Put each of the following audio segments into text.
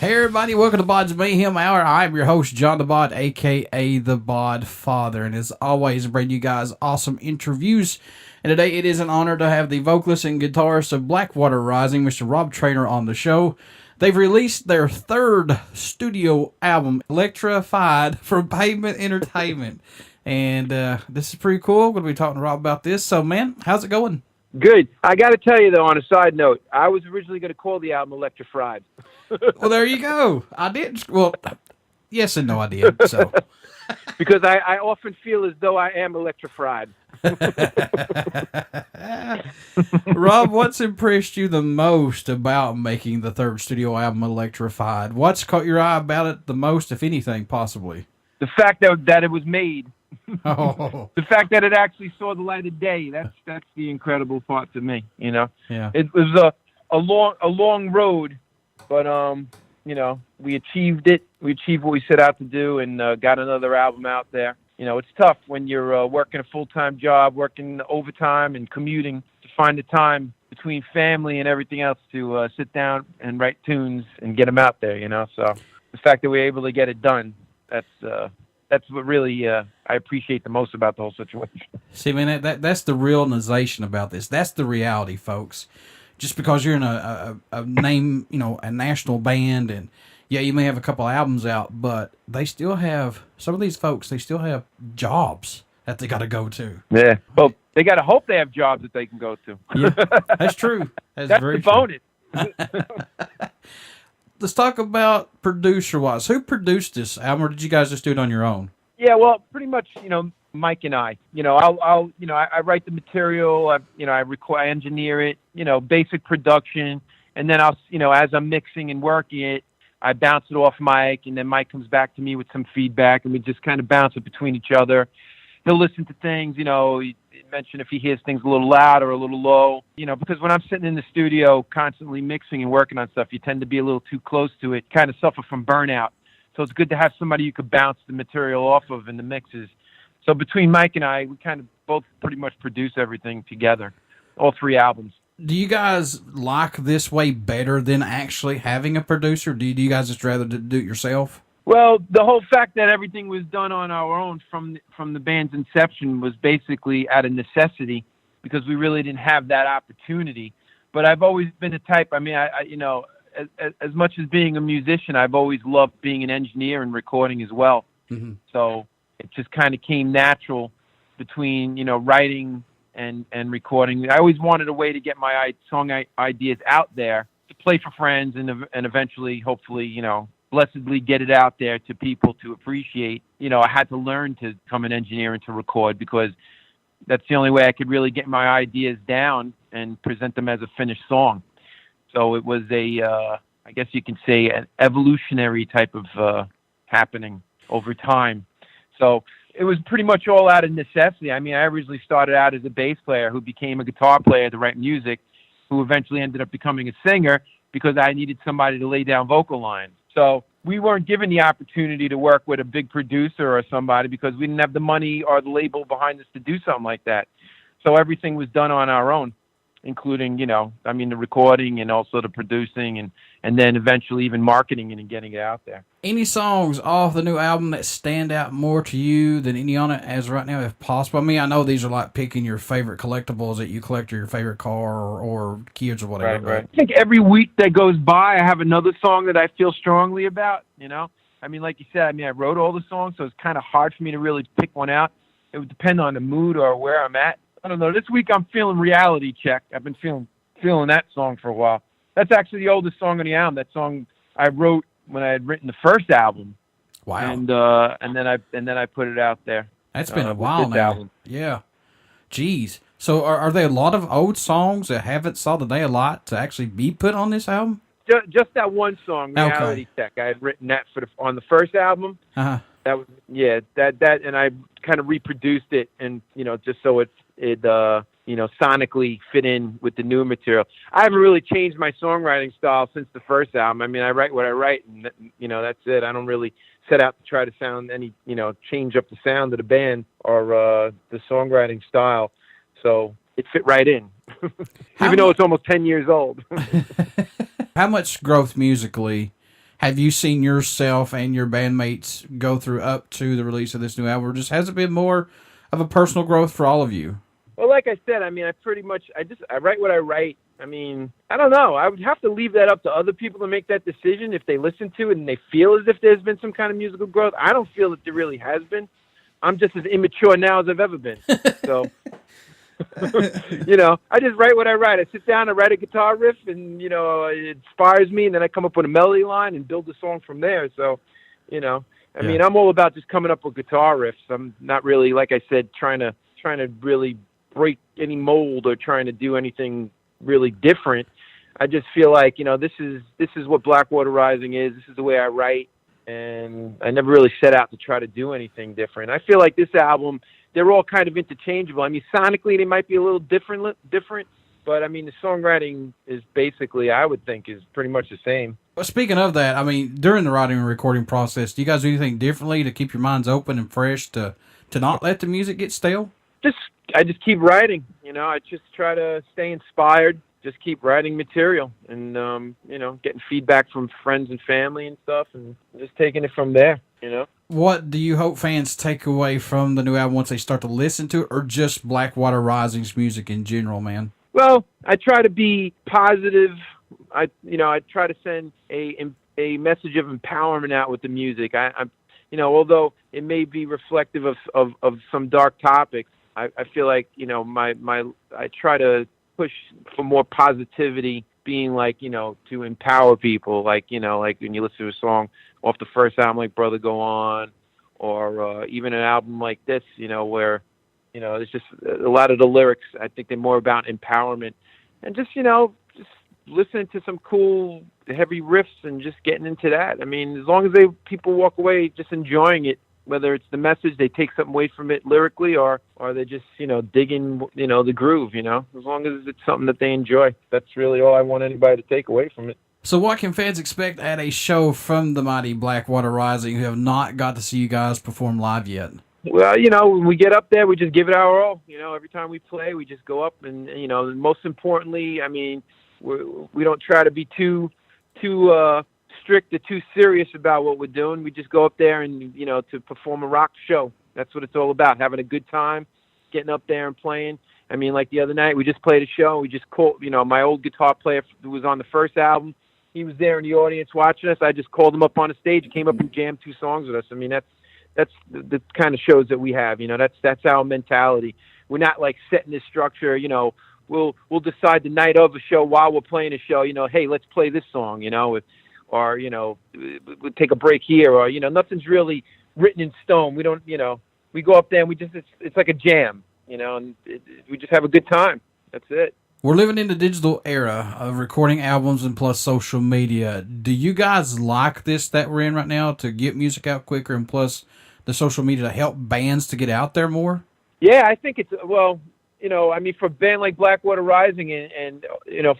Hey everybody, welcome to BODS Mayhem Hour. I'm your host, John the Bod, aka the Bod Father, and as always, I bring you guys awesome interviews. And today it is an honor to have the vocalist and guitarist of Blackwater Rising, Mr. Rob Traynor, on the show. They've released their third studio album, Electrified, from Pavement Entertainment. And this is pretty cool. We're going to be talking to Rob about this. So, man, how's it going? Good. I got to tell you, though, on a side note, I was originally going to call the album Electrified. Well, there you go. I did. Well, yes and no, I did. So, because I often feel as though I am electrified. Rob, what's impressed you the most about making the third studio album, Electrified? What's caught your eye about it the most, if anything, possibly? The fact that it was made. Oh. The fact that it actually saw the light of day. That's the incredible part to me. You know. Yeah. It was a long road, but you know, we achieved it. We achieved what we set out to do, and got another album out there. You know, it's tough when you're working a full-time job, working overtime and commuting, to find the time between family and everything else to sit down and write tunes and get them out there, you know. So the fact that we're able to get it done, that's what really I appreciate the most about the whole situation. See, man, that's the realization about this. That's the reality, folks. Just because you're in a name, you know, a national band, and yeah, you may have a couple albums out, but they still have, some of these folks, they still have jobs that they got to go to. Yeah. Well, they got to hope they have jobs that they can go to. Yeah, that's true. That's very the bonus. Let's talk about producer-wise. Who produced this album, or did you guys just do it on your own? Yeah, well, pretty much, you know, Mike and I. You know, I write the material. I engineer it. You know, basic production, and then I'll, you know, as I'm mixing and working it, I bounce it off Mike, and then Mike comes back to me with some feedback, and we just kind of bounce it between each other. He'll listen to things, you know, he mentioned if he hears things a little loud or a little low, you know, because when I'm sitting in the studio constantly mixing and working on stuff, you tend to be a little too close to it, kind of suffer from burnout. So it's good to have somebody you could bounce the material off of in the mixes. So between Mike and I, we kind of both pretty much produce everything together, all three albums. Do you guys like this way better than actually having a producer? Do you guys just rather do it yourself? Well, the whole fact that everything was done on our own from the band's inception was basically out of necessity, because we really didn't have that opportunity. But I've always been the type, I mean, I you know, as much as being a musician, I've always loved being an engineer and recording as well. Mm-hmm. So it just kind of came natural between, you know, writing and recording. I always wanted a way to get my song ideas out there, to play for friends, and eventually, hopefully, you know, blessedly get it out there to people to appreciate. You know, I had to learn to become an engineer and to record, because that's the only way I could really get my ideas down and present them as a finished song. So it was I guess you can say, an evolutionary type of happening over time. So it was pretty much all out of necessity. I mean, I originally started out as a bass player who became a guitar player to write music, who eventually ended up becoming a singer because I needed somebody to lay down vocal lines. So we weren't given the opportunity to work with a big producer or somebody, because we didn't have the money or the label behind us to do something like that. So everything was done on our own, including, you know, I mean, the recording and also the producing, and then eventually even marketing it and getting it out there. Any songs off the new album that stand out more to you than any on it as right now, if possible? I mean, I know these are like picking your favorite collectibles that you collect, or your favorite car, or kids or whatever. Right. I think every week that goes by, I have another song that I feel strongly about, you know? I mean, like you said, I mean, I wrote all the songs, so it's kind of hard for me to really pick one out. It would depend on the mood or where I'm at. I don't know. This week I'm feeling Reality Check. I've been feeling that song for a while. That's actually the oldest song on the album. That song I wrote when I had written the first album. Wow. And then I put it out there. That's been a while now. Album. Yeah. Jeez. So are there a lot of old songs that haven't saw the day a lot to actually be put on this album? Just that one song, Reality Check. I had written that on the first album. Uh-huh. That was, yeah, that, and I kind of reproduced it, and, you know, just so it you know, sonically fit in with the new material. I haven't really changed my songwriting style since the first album. I mean, I write what I write, and, you know, that's it. I don't really set out to try to sound any, you know, change up the sound of the band or the songwriting style. So it fit right in, even though it's almost 10 years old. How much growth musically Have you seen yourself and your bandmates go through up to the release of this new album, or just has it been more of a personal growth for all of you? Well, like I said, I mean, I write what I write. I mean, I don't know. I would have to leave that up to other people to make that decision if they listen to it and they feel as if there's been some kind of musical growth. I don't feel that there really has been. I'm just as immature now as I've ever been. So, you know, I just write what I write. I sit down and write a guitar riff and, you know, it inspires me, and then I come up with a melody line and build the song from there. So, you know, I mean, I'm all about just coming up with guitar riffs. I'm not really, like I said, trying to really break any mold or trying to do anything really different. I just feel like, you know, this is what Blackwater Rising is. This is the way I write, and I never really set out to try to do anything different. I feel like this album, they're all kind of interchangeable. I mean, sonically they might be a little different, but I mean, the songwriting is basically, I would think, is pretty much the same. Well, speaking of that, I mean, during the writing and recording process, do you guys do anything differently to keep your minds open and fresh to not let the music get stale? I just keep writing, you know. I just try to stay inspired, just keep writing material, and you know, getting feedback from friends and family and stuff, and just taking it from there, you know. What do you hope fans take away from the new album once they start to listen to it, or just Blackwater Rising's music in general, man? Well, I try to be positive. I try to send a message of empowerment out with the music. I'm you know, although it may be reflective of some dark topics, I feel like, you know, I try to push for more positivity, being like, you know, to empower people, like, you know, like when you listen to a song off the first album like Brother Go On, or even an album like this, you know, where, you know, it's just a lot of the lyrics, I think they're more about empowerment and just, you know, just listening to some cool heavy riffs and just getting into that. I mean, as long as people walk away just enjoying it, whether it's the message, they take something away from it lyrically, or they just, you know, digging, you know, the groove, you know, as long as it's something that they enjoy. That's really all I want anybody to take away from it. So what can fans expect at a show from the mighty Blackwater Rising who have not got to see you guys perform live yet? Well, you know, when we get up there, we just give it our all. You know, every time we play, we just go up and, you know, most importantly, I mean, we don't try to be too strict or too serious about what we're doing. We just go up there and, you know, to perform a rock show. That's what it's all about, having a good time, getting up there and playing. I mean, like the other night, we just played a show. We just called, you know, my old guitar player who was on the first album. He was there in the audience watching us. I just called him up on the stage. He came up and jammed 2 songs with us. I mean, that's the kind of shows that we have. You know, that's our mentality. We're not like setting this structure. You know, we'll decide the night of a show while we're playing a show. You know, hey, let's play this song. You know, or you know, we'll take a break here. Or you know, nothing's really written in stone. We don't. You know, we go up there and we just it's like a jam. You know, and we just have a good time. That's it. We're living in the digital era of recording albums and plus social media. Do you guys like this that we're in right now, to get music out quicker, and plus the social media to help bands to get out there more? Yeah, I think it's, well, you know, I mean, for a band like Blackwater Rising and you know,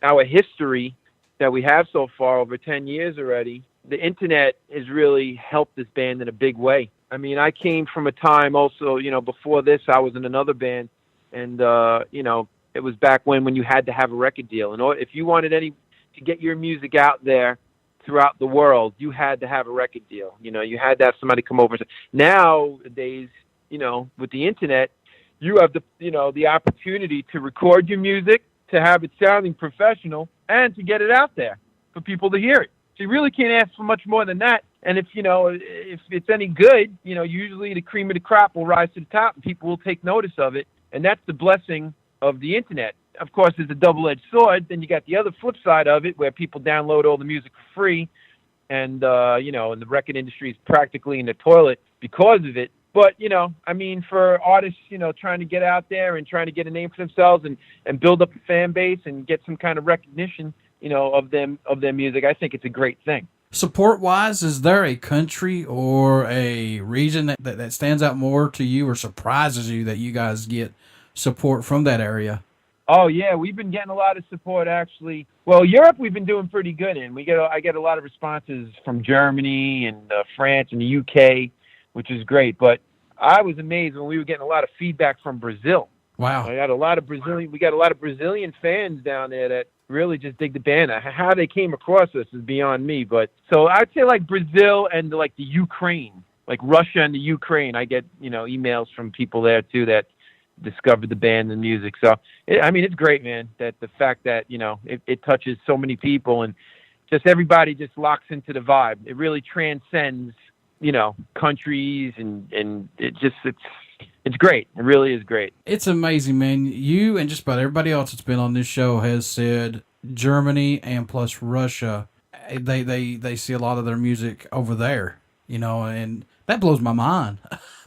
our history that we have so far, over 10 years already, the internet has really helped this band in a big way. I mean, I came from a time also, you know, before this, I was in another band, and, you know, it was back when you had to have a record deal. And if you wanted to get your music out there throughout the world, you had to have a record deal. You know, you had to have somebody come over. Nowadays, you know, with the internet, you have the opportunity to record your music, to have it sounding professional, and to get it out there for people to hear it. So you really can't ask for much more than that. And if it's any good, you know, usually the cream of the crop will rise to the top and people will take notice of it. And that's the blessing of the internet. Of course, there's a double-edged sword. Then you got the other flip side of it, where people download all the music for free, and you know, and the record industry is practically in the toilet because of it. But you know, I mean, for artists, you know, trying to get out there and trying to get a name for themselves and build up a fan base and get some kind of recognition, you know, of their music, I think it's a great thing. Support-wise, is there a country or a region that stands out more to you or surprises you that you guys get support from that area? Oh yeah, we've been getting a lot of support actually. Well, Europe we've been doing pretty good in. I get a lot of responses from Germany and France and the UK, which is great. But I was amazed when we were getting a lot of feedback from Brazil. Wow. We got a lot of Brazilian fans down there that really just dig the band. How they came across us is beyond me. But so I'd say like Brazil and like the Ukraine, like Russia and the Ukraine. I get, emails from people there too that discovered the band and music. So, it's great, man, that the fact that, it touches so many people and just everybody just locks into the vibe. It really transcends, countries and it's great. It really is great. It's amazing, man. You and just about everybody else that's been on this show has said Germany and plus Russia, they see a lot of their music over there, and that blows my mind.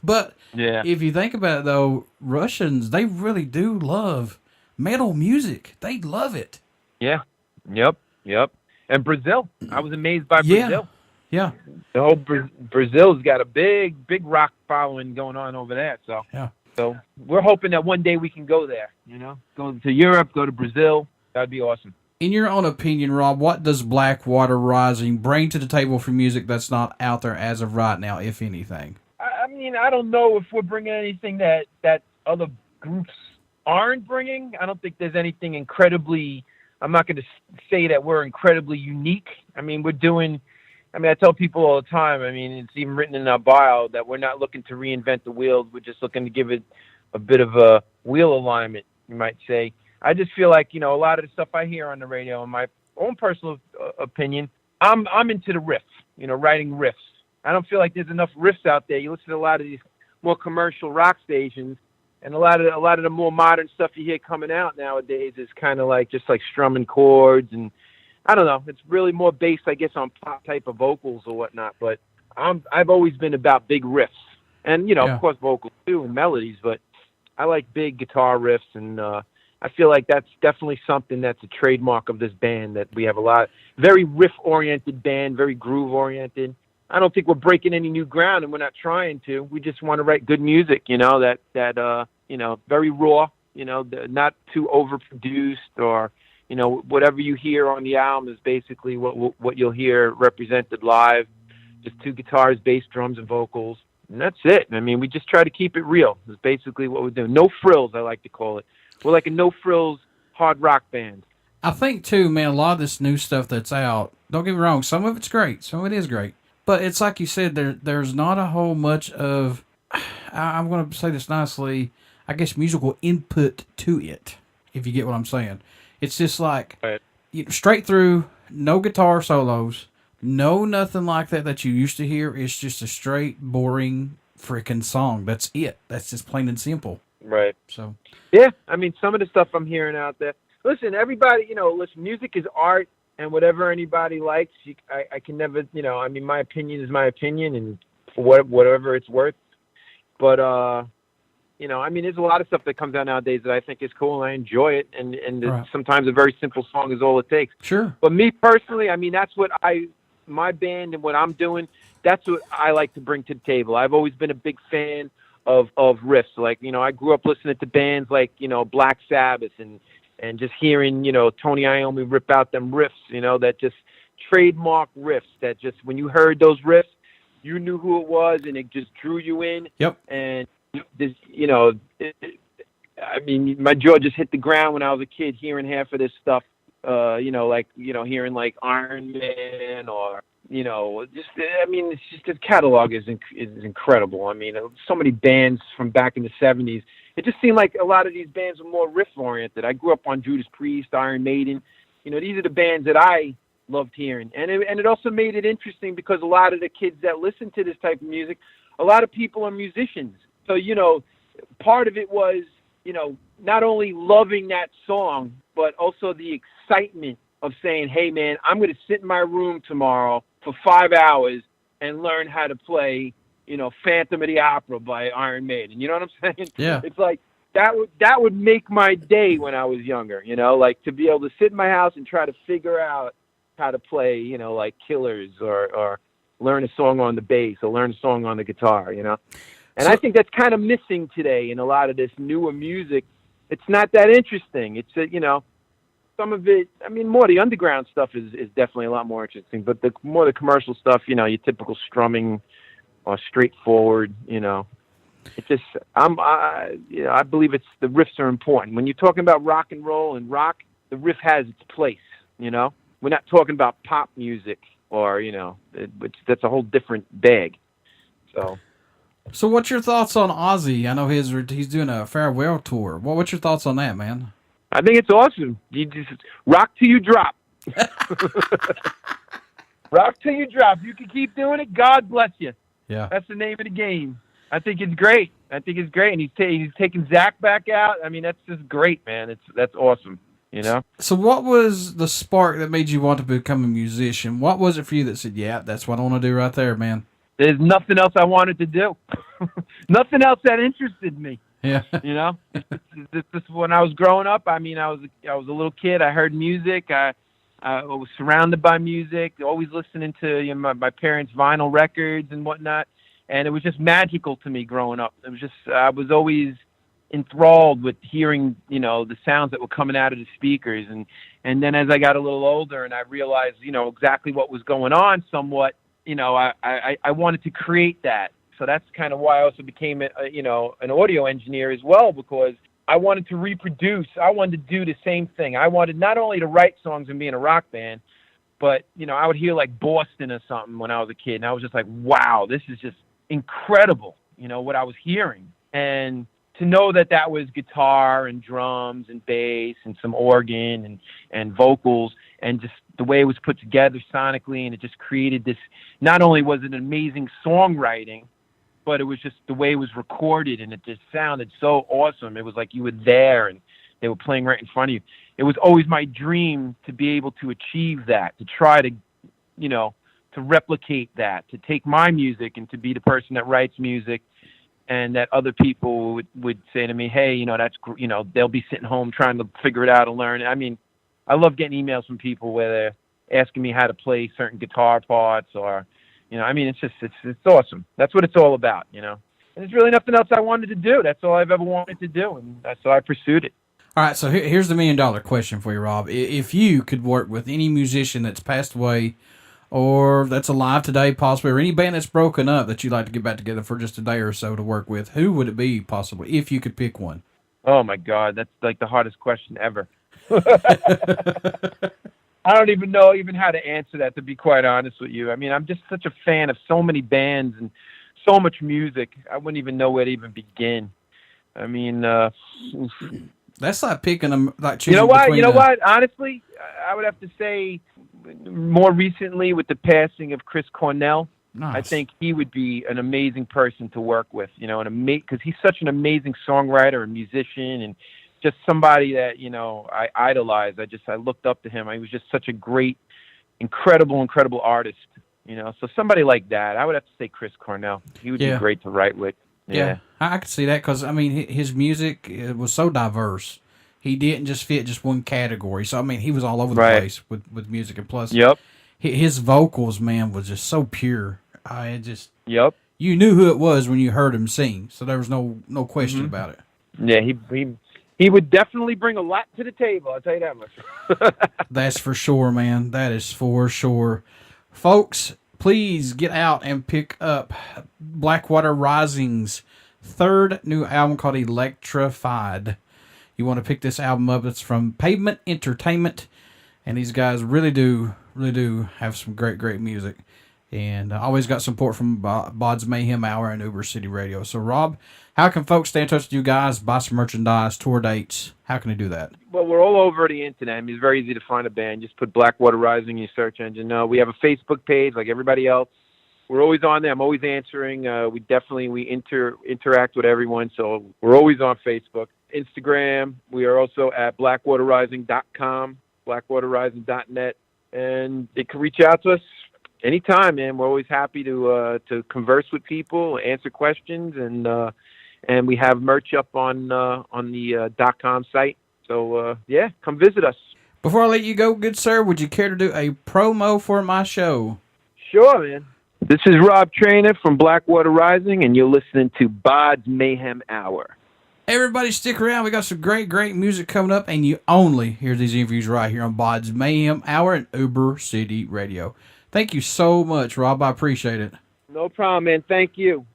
But yeah, if you think about it, though, Russians, they really do love metal music. They love it. Yeah. Yep. And Brazil. I was amazed by Brazil. Yeah. The whole Brazil's got a big rock following going on over there. So, yeah. So we're hoping that one day we can go there, go to Europe, go to Brazil. That'd be awesome. In your own opinion, Rob, what does Blackwater Rising bring to the table for music that's not out there as of right now, if anything? I don't know if we're bringing anything that other groups aren't bringing. I don't think there's anything incredibly, I'm not going to say that we're incredibly unique. We're doing, I tell people all the time, it's even written in our bio that we're not looking to reinvent the wheel. We're just looking to give it a bit of a wheel alignment, you might say. I just feel like, a lot of the stuff I hear on the radio, in my own personal opinion, I'm into the riff, writing riffs. I don't feel like there's enough riffs out there. You listen to a lot of these more commercial rock stations, and a lot of the more modern stuff you hear coming out nowadays is kind of like just like strumming chords, and I don't know. It's really more based, I guess, on pop type of vocals or whatnot. But I've always been about big riffs, and of course vocals too and melodies. But I like big guitar riffs, and I feel like that's definitely something that's a trademark of this band. That we have a lot very riff oriented band, very groove oriented. I don't think we're breaking any new ground, and we're not trying to. We just want to write good music, that very raw, not too overproduced, or whatever you hear on the album is basically what you'll hear represented live. Just two guitars, bass, drums, and vocals, and that's it. We just try to keep it real. Is basically what we're doing. No frills, I like to call it. We're like a no frills hard rock band. I think too, man. A lot of this new stuff that's out. Don't get me wrong. Some of it's great. Some of it is great. But it's like you said, there's not a whole much of, I'm going to say this nicely, I guess musical input to it, if you get what I'm saying. It's just like, straight through, no guitar solos, no nothing like that you used to hear. It's just a straight, boring freaking song. That's it. That's just plain and simple. Right. So. Yeah, some of the stuff I'm hearing out there. Listen, everybody, music is art. And whatever anybody likes, I can never, my opinion is my opinion, and for whatever it's worth. But, there's a lot of stuff that comes out nowadays that I think is cool, and I enjoy it. And right. Sometimes a very simple song is all it takes. Sure. But me personally, that's what my band and what I'm doing, that's what I like to bring to the table. I've always been a big fan of riffs. Like, I grew up listening to bands like, Black Sabbath and just hearing, Tony Iommi rip out them riffs, that just trademark riffs that just, when you heard those riffs, you knew who it was and it just drew you in. Yep. And this, my jaw just hit the ground when I was a kid hearing half of this stuff, hearing like Iron Man or, it's just the catalog is incredible. So many bands from back in the 70s. It just seemed like a lot of these bands were more riff-oriented. I grew up on Judas Priest, Iron Maiden. These are the bands that I loved hearing. And it also made it interesting because a lot of the kids that listen to this type of music, a lot of people are musicians. So, part of it was, not only loving that song, but also the excitement of saying, hey, man, I'm going to sit in my room tomorrow for 5 hours and learn how to play Phantom of the Opera by Iron Maiden. You know what I'm saying? Yeah. It's like that would make my day when I was younger, like to be able to sit in my house and try to figure out how to play, like Killers or learn a song on the bass or learn a song on the guitar, And so, I think that's kind of missing today in a lot of this newer music. It's not that interesting. It's, some of it, more the underground stuff is definitely a lot more interesting, but the more the commercial stuff, your typical strumming or straightforward, It's just I believe it's the riffs are important. When you're talking about rock and roll and rock, the riff has its place. You know, we're not talking about pop music or which that's a whole different bag. So what's your thoughts on Ozzy? I know he's doing a farewell tour. What's your thoughts on that, man? I think it's awesome. You just rock till you drop. Rock till you drop. You can keep doing it. God bless you. Yeah, that's the name of the game. I think it's great. And he's taking Zach back out. I mean, that's just great, man. That's awesome. So what was the spark that made you want to become a musician? What was it for you that said, yeah, that's what I want to do right there, man? There's nothing else I wanted to do. Nothing else that interested me. Yeah. This when I was growing up, I mean, I was a little kid. I heard music. I was surrounded by music, always listening to my parents' vinyl records and whatnot. And it was just magical to me growing up. It was just, I was always enthralled with hearing, the sounds that were coming out of the speakers. And then as I got a little older and I realized, exactly what was going on somewhat, I wanted to create that. So that's kind of why I also became, an audio engineer as well, because I wanted to reproduce. I wanted to do the same thing. I wanted not only to write songs and be in a rock band, but, I would hear like Boston or something when I was a kid. And I was just like, wow, this is just incredible, what I was hearing. And to know that was guitar and drums and bass and some organ and vocals and just the way it was put together sonically, and it just created this, not only was it amazing songwriting, but it was just the way it was recorded, and it just sounded so awesome. It was like you were there and they were playing right in front of you. It was always my dream to be able to achieve that, to try to, to replicate that, to take my music and to be the person that writes music, and that other people would say to me, hey, that's, they'll be sitting home trying to figure it out and learn. I mean, I love getting emails from people where they're asking me how to play certain guitar parts or, I mean, it's awesome. That's what it's all about, And there's really nothing else I wanted to do. That's all I've ever wanted to do, and so I pursued it. All right, so here's the $1 million question for you, Rob. If you could work with any musician that's passed away or that's alive today possibly, or any band that's broken up that you'd like to get back together for just a day or so to work with, who would it be possibly, if you could pick one? Oh, my God, that's like the hardest question ever. I don't even know how to answer that, to be quite honest with you. I mean, I'm just such a fan of so many bands and so much music. I wouldn't even know where to even begin. I mean, that's like picking them, like choosing. You know what? Honestly, I would have to say more recently with the passing of Chris Cornell. Nice. I think he would be an amazing person to work with, because he's such an amazing songwriter and musician, and just somebody that, I idolized. I looked up to him. He was just such a great, incredible artist, So somebody like that, I would have to say Chris Cornell. He would be great to write with. Yeah, I could see that because, I mean, his music was so diverse. He didn't just fit just one category. So, I mean, he was all over the place with music. And plus, his vocals, man, was just so pure. You knew who it was when you heard him sing. So there was no question about it. Yeah, he would definitely bring a lot to the table, I'll tell you that much. That's for sure, man. That is for sure. Folks, please get out and pick up Blackwater Rising's third new album called Electrified. You want to pick this album up. It's from Pavement Entertainment, and these guys really do have some great music. And always got support from BODS Mayhem Hour and Uber City Radio. So, Rob, how can folks stay in touch with you guys, buy some merchandise, tour dates? How can they do that? Well, we're all over the internet. I mean, it's very easy to find a band. Just put Blackwater Rising in your search engine. We have a Facebook page like everybody else. We're always on there. I'm always answering. We interact with everyone, so we're always on Facebook. Instagram, we are also at blackwaterrising.com, blackwaterrising.net, and they can reach out to us anytime, man. We're always happy to converse with people, answer questions, and we have merch up on the .com site. So come visit us. Before I let you go, good sir, would you care to do a promo for my show? Sure, man. This is Rob Traynor from Blackwater Rising, and you're listening to BODS Mayhem Hour. Everybody stick around. We got some great music coming up, and you only hear these interviews right here on BODS Mayhem Hour and Uber City Radio. Thank you so much, Rob. I appreciate it. No problem, man. Thank you.